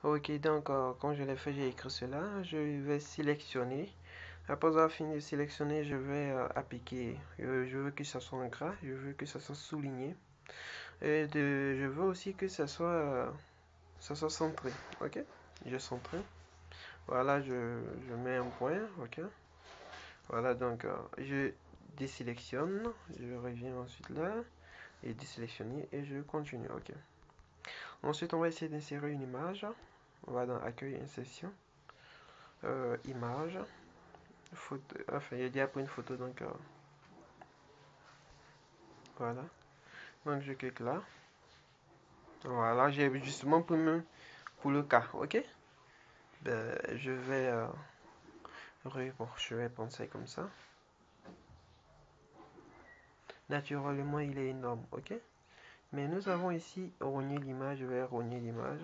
Ok, donc quand je l'ai fait, j'ai écrit cela. Je vais sélectionner. Après avoir fini de sélectionner, je vais appliquer. Je veux que ça soit en gras, je veux que ça soit souligné. Je veux aussi que ça soit centré. Ok, je centre. Voilà, je mets un point. Ok, voilà, donc je désélectionne. Je reviens ensuite là et désélectionner et je continue. Ok. Ensuite, on va essayer d'insérer une image. On va dans Accueil, Insertion, Image, photo. Enfin, il y a déjà pris une photo, donc voilà. Donc, je clique là. Voilà, j'ai justement pour le cas, ok? Ben, bon, je vais penser comme ça. Naturellement, il est énorme, ok? Mais nous avons ici rogner l'image, je vais rogner l'image.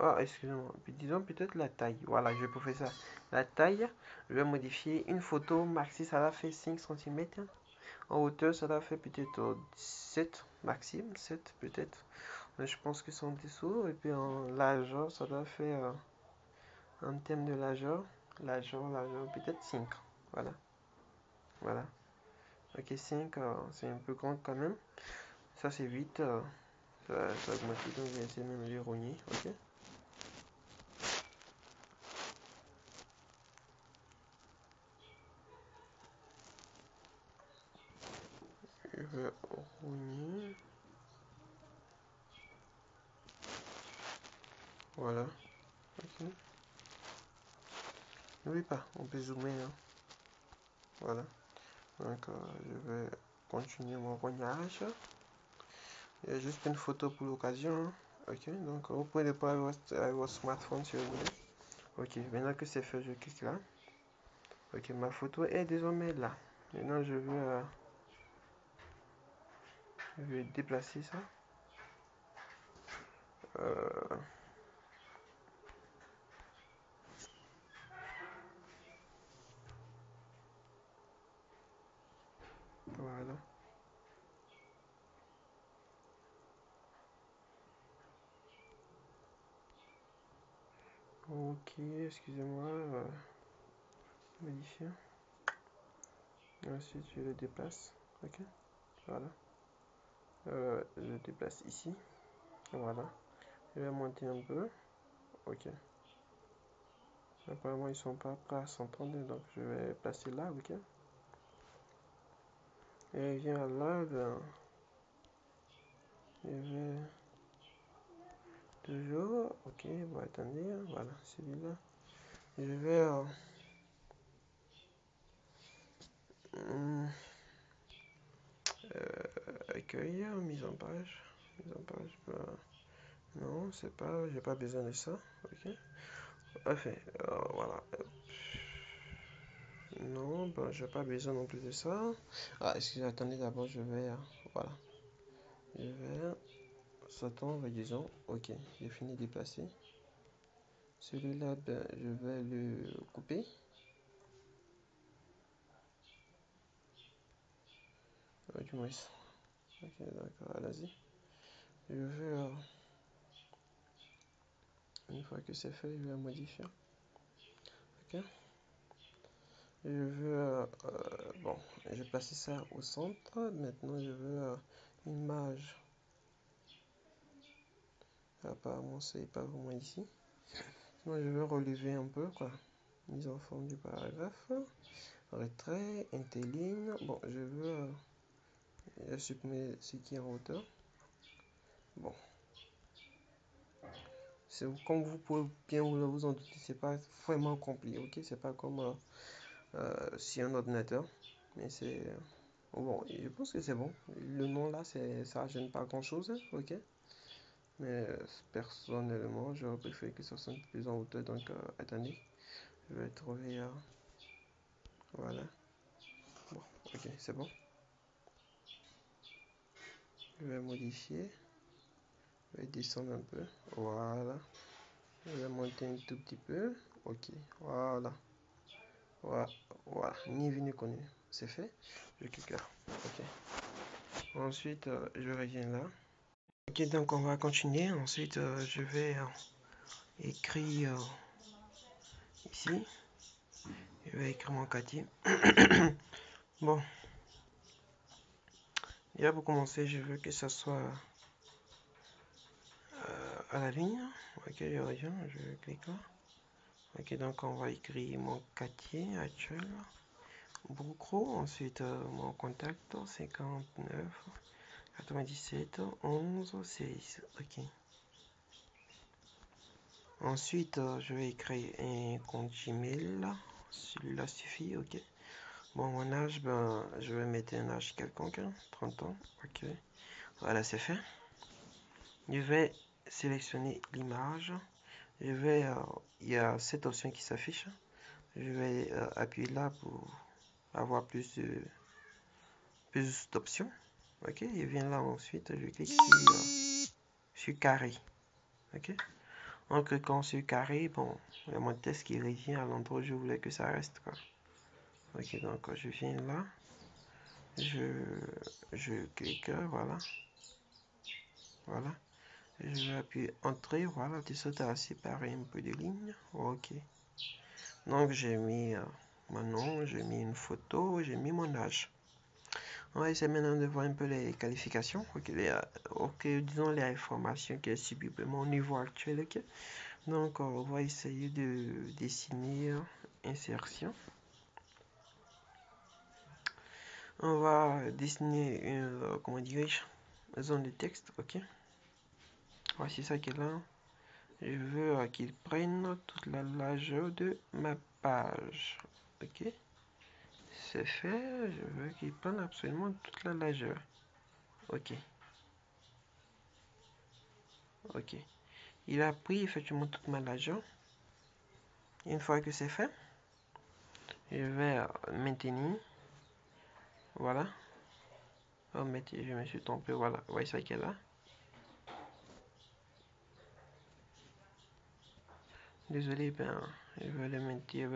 Ah, excusez-moi. Disons peut-être la taille. Voilà, je peux faire ça. La taille, je vais modifier une photo maxi, ça va faire 5 cm. En hauteur, ça va faire peut-être 7 maximum, 7 peut-être. Mais je pense que c'est en dessous. Et puis en largeur, ça doit faire, en termes de largeur, peut-être 5. Voilà, voilà. Ok, 5, c'est un peu grand quand même. Ça, c'est 8. Ça a augmenté, donc je vais essayer même de les rogner. Ok. Je vais rogner. Voilà. Ok. N'oublie pas, on peut zoomer. Hein. Voilà. Donc, je vais continuer mon rognage. Il y a juste une photo pour l'occasion. Hein. Ok, donc vous pouvez le prendre avec votre smartphone si vous voulez. Ok, maintenant que c'est fait, je clique là. Ok, ma photo est désormais là. Maintenant, je vais déplacer ça. Euh, voilà. Ok, excusez-moi. Modifier. Ensuite, je le déplace. Ok, voilà. Je déplace ici. Voilà. Je vais monter un peu. Ok. Apparemment, ils sont pas prêts à s'entendre, donc je vais placer là, ok. Et vient là, je vais toujours, ok, bon, attendez, hein, voilà, celui-là. Je vais hum, accueillir, mise en page. Mise en page, bah, non, c'est pas, j'ai pas besoin de ça, ok. Enfin, voilà. Non, ben, j'ai pas besoin non plus de ça. Ah, excusez, attendez, d'abord, voilà. Je vais, s'attendre, disons, ok, j'ai fini de placer. Celui-là, ben, je vais le couper. Du moins. Ok, d'accord, allez-y. Je vais, une fois que c'est fait, je vais modifier. Ok. Je veux, bon, j'ai placé ça au centre. Maintenant, je veux une image. Apparemment, c'est pas vraiment ici. Sinon, je veux relever un peu, quoi. Mise en forme du paragraphe. Retrait, interligne. Bon, je veux supprimer ce qui est en hauteur. Bon, c'est comme vous pouvez bien vous en douter, c'est pas vraiment compliqué, ok? C'est pas comme sur un ordinateur, mais c'est bon. Je pense que c'est bon. Le nom là, ça gêne pas grand chose, hein, ok? Mais personnellement, j'aurais préféré que ça soit un peu plus en hauteur. Donc, attendez, je vais trouver. Voilà. Bon, ok, c'est bon. Je vais modifier. Je vais descendre un peu. Voilà. Je vais monter un tout petit peu. Ok, voilà. Voilà, voilà. Ni vu ni connu. C'est fait. Je clique là. Ok. Ensuite, je reviens là. Ok, donc on va continuer. Ensuite, je vais écrire ici. Je vais écrire mon quartier. Bon, déjà pour commencer, je veux que ça soit à la ligne. Ok, je reviens, je clique là. Ok, donc on va écrire mon quartier actuel. Beaucoup. Ensuite, mon contact 59 97 11 16. Ok. Ensuite, je vais créer un compte Gmail. Celui-là suffit, ok. Bon, mon âge, ben, je vais mettre un âge quelconque, 30 ans, ok. Voilà, c'est fait. Je vais sélectionner l'image. Il y a cette option qui s'affiche. Je vais appuyer là pour avoir plus d'options. Ok, je viens là ensuite, je clique sur carré. Ok. En cliquant sur carré, bon, il y a mon texte qui revient à l'endroit où je voulais que ça reste, quoi. Ok, donc je viens là, je clique, voilà, voilà. Je vais appuyer entrée, voilà, tout ça à séparer un peu de lignes. Ok. Donc j'ai mis mon nom, j'ai mis une photo, j'ai mis mon âge. On va essayer maintenant de voir un peu les qualifications. Ok, disons les informations qui est sublimement au niveau actuel. Ok. Donc on va essayer de dessiner insertion. On va dessiner une, comment dirais-je, zone de texte. Ok. Voici ça qui est là. Je veux qu'il prenne toute la largeur de ma page. Ok. C'est fait. Je veux qu'il prenne absolument toute la largeur. Ok. Ok. Il a pris effectivement toute ma largeur. Une fois que c'est fait, je vais maintenir. Voilà. Oh, je me suis trompé. Voilà. Voyez ça qui est là. Désolé, ben, je vais le maintenir.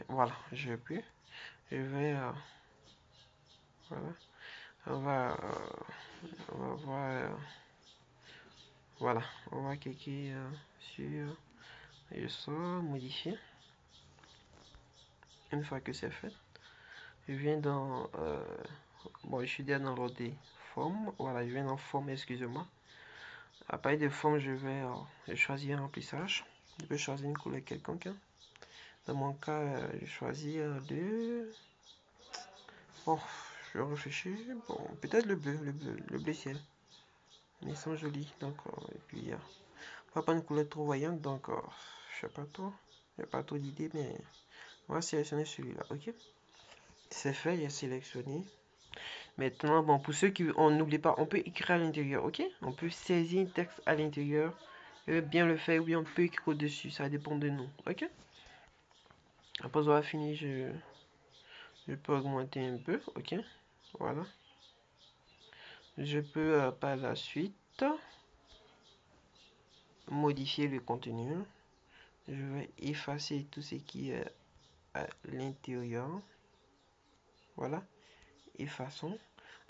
Voilà, je vais plus. Je vais. Voilà. On va voir. Voilà. On va cliquer sur. Je sors, modifier. Une fois que c'est fait, je viens dans. Bon, je suis déjà dans l'ordre des formes. Voilà, je viens dans forme, excusez-moi. À partir de forme, je choisis un remplissage. Je peux choisir une couleur quelconque. Dans mon cas, je choisis de. Bon, je réfléchis. Bon, peut-être le bleu ciel. Mais ils sont jolis. Donc, et puis, pas une couleur trop voyante. Donc, je sais pas trop. J'ai pas trop d'idées, mais on va sélectionner celui-là. Ok. C'est fait, j'ai sélectionné. Maintenant, bon, pour ceux qui, on n'oublie pas, on peut écrire à l'intérieur, ok? On peut saisir un texte à l'intérieur, bien le faire, ou bien on peut écrire au-dessus, ça dépend de nous, ok? Après avoir fini, je peux augmenter un peu, ok? Voilà. Je peux par la suite modifier le contenu. Je vais effacer tout ce qui est à l'intérieur. Voilà. Effaçons.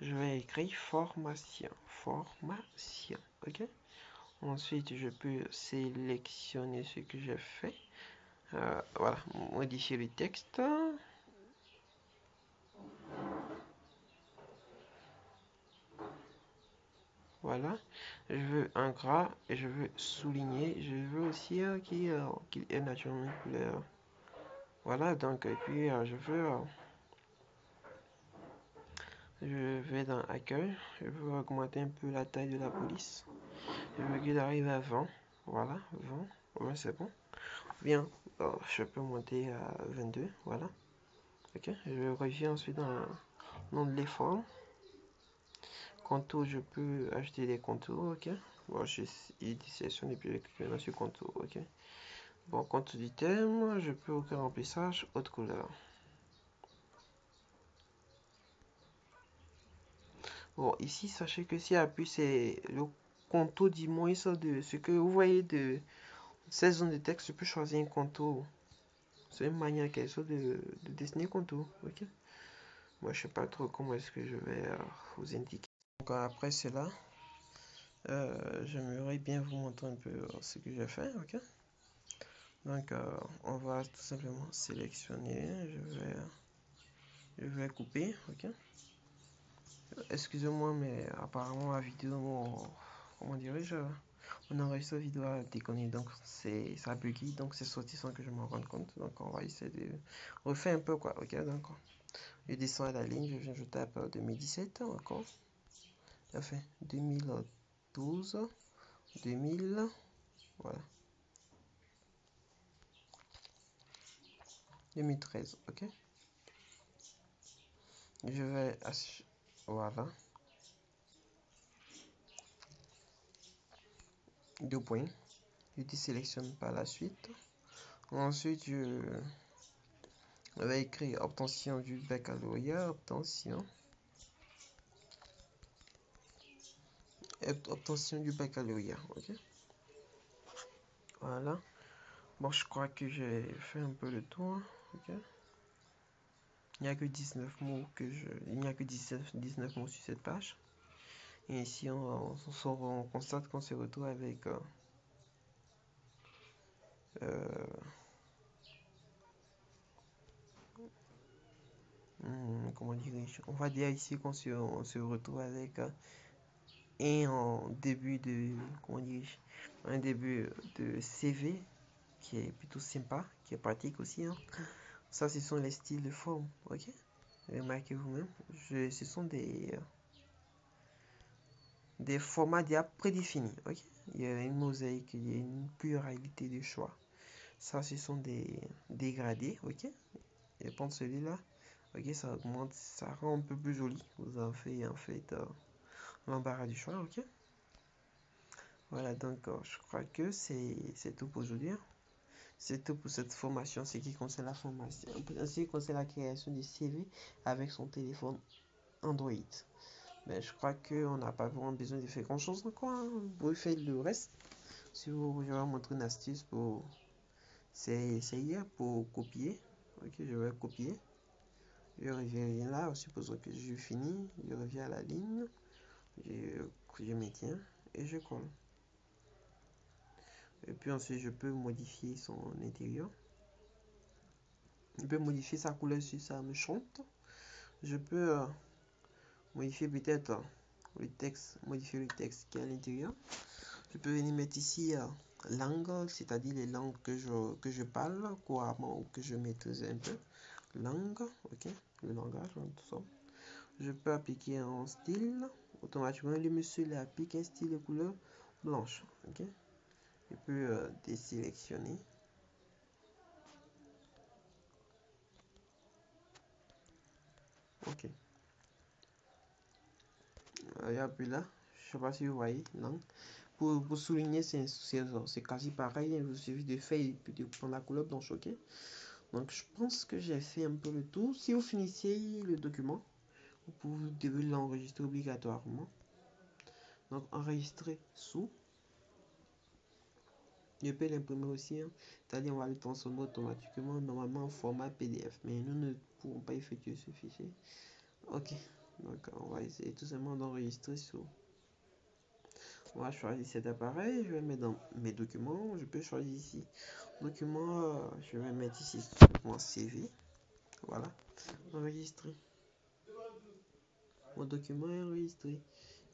Je vais écrire formation. Formation, ok? Ensuite, je peux sélectionner ce que j'ai fait. Voilà, modifier le texte. Voilà, je veux un gras et je veux souligner. Je veux aussi qu'il ait naturellement une couleur. Voilà, donc, et puis je vais dans accueil. Je veux augmenter un peu la taille de la police. Je veux qu'il arrive à 20. Voilà, 20. Ouais, c'est bon. Bien, je peux monter à 22. Voilà. Ok, je reviens ensuite dans les formes. Contour, je peux ajouter des contours, ok. Bon, il sélectionne et puis je clique maintenant sur contour, ok. Bon, contour du thème, je peux aucun remplissage, haute couleur. Bon, ici, sachez que si appuie, c'est le contour du moins de ce que vous voyez de cette zone de texte, je peux choisir un contour. C'est une manière quelque chose de dessiner contour, ok. Moi, je sais pas trop comment est-ce que je vais vous indiquer. Donc après cela, j'aimerais bien vous montrer un peu ce que j'ai fait, ok? Donc on va tout simplement sélectionner, je vais couper, ok? Excusez-moi, mais apparemment la vidéo, comment dirais-je, on enregistre la vidéo à déconner, donc ça a bugué, donc c'est sorti sans que je m'en rende compte. Donc on va essayer de refaire un peu quoi, ok? Donc je descends à la ligne, je tape 2017 encore, ça fait 2012, 2000, voilà, 2013, ok? Je vais, voilà, deux points, je désélectionne par la suite. Ensuite, je vais écrire obtention du baccalauréat, obtention du baccalauréat, ok? Voilà. Bon, je crois que j'ai fait un peu le tour, ok? Il n'y a que 19 mots il n'y a que 19 mots sur cette page. Et ici, on constate qu'on se retrouve avec euh, comment dirais-je? On va dire ici on se retrouve avec un début de, comment dirais-je? Un début de CV qui est plutôt sympa, qui est pratique aussi, hein. Ça, ce sont les styles de forme, ok? Remarquez vous-même, ce sont des formats déjà prédéfinis, ok? Il y a une mosaïque, il y a une pluralité de choix. Ça, ce sont des dégradés, ok? Et pour celui-là, ok, ça augmente, ça rend un peu plus joli. Vous en faites en fait l'embarras du choix, ok? Voilà, donc je crois que c'est tout pour aujourd'hui, hein. C'est tout pour cette formation, ce qui concerne la formation, ce qui concerne la création du CV avec son téléphone Android. Mais je crois qu'on n'a pas vraiment besoin de faire grand chose encore, hein. Vous pouvez faire le reste. Si vous, je vais vous montrer une astuce pour, c'est hier pour copier. Ok, je vais copier. Je reviens là, supposons que je finis. Je reviens à la ligne. Je maintiens et je colle. Et puis ensuite, je peux modifier son intérieur. Je peux modifier sa couleur si ça me chante. Je peux modifier peut-être le texte, modifier le texte qui est à l'intérieur. Je peux venir mettre ici langue, c'est-à-dire les langues que je parle couramment ou que je maîtrise un peu. Langue, ok, le langage, hein, tout ça. Je peux appliquer un style. Automatiquement, le monsieur il applique un style de couleur blanche, ok. Je peux désélectionner. Ok. Et puis là, je sais pas si vous voyez, non. Pour souligner, c'est quasi pareil. Il vous suffit de faire et puis de prendre la couleur blanche, ok. Donc, je pense que j'ai fait un peu le tour. Si vous finissez le document, vous devez l'enregistrer obligatoirement. Donc, enregistrer sous. Je peux l'imprimer aussi, hein. C'est-à-dire, on va le transformer automatiquement, normalement en format PDF. Mais nous ne pourrons pas effectuer ce fichier. Ok. Donc, on va essayer tout simplement d'enregistrer sous. On va choisir cet appareil. Je vais mettre dans mes documents. Je peux choisir ici. Document, je vais mettre ici mon CV. Voilà. Enregistrer. Mon document est enregistré.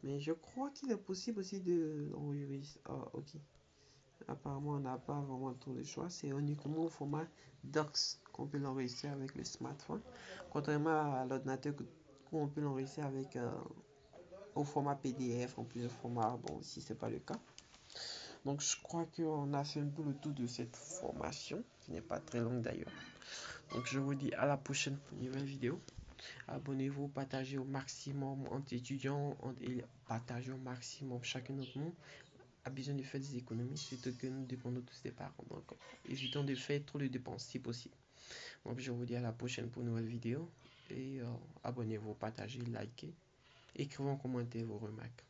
Mais je crois qu'il est possible aussi de l'enregistrer. Ah, ok. Apparemment, on n'a pas vraiment trop de choix. C'est uniquement au format Docs qu'on peut l'enregistrer avec le smartphone. Contrairement à l'ordinateur où on peut l'enregistrer avec au format PDF en plusieurs formats. Bon, ici, c'est pas le cas. Donc, je crois qu'on a fait un peu le tour de cette formation, qui n'est pas très longue d'ailleurs. Donc, je vous dis à la prochaine pour une nouvelle vidéo. Abonnez-vous, partagez au maximum entre étudiants et partagez au maximum chacun notre monde a besoin de faire des économies, surtout que nous dépendons tous des parents. Donc, évitons de faire trop de dépenses si possible. Donc, je vous dis à la prochaine pour une nouvelle vidéo. Et abonnez-vous, partagez, likez, écrivez en commentaire vos remarques.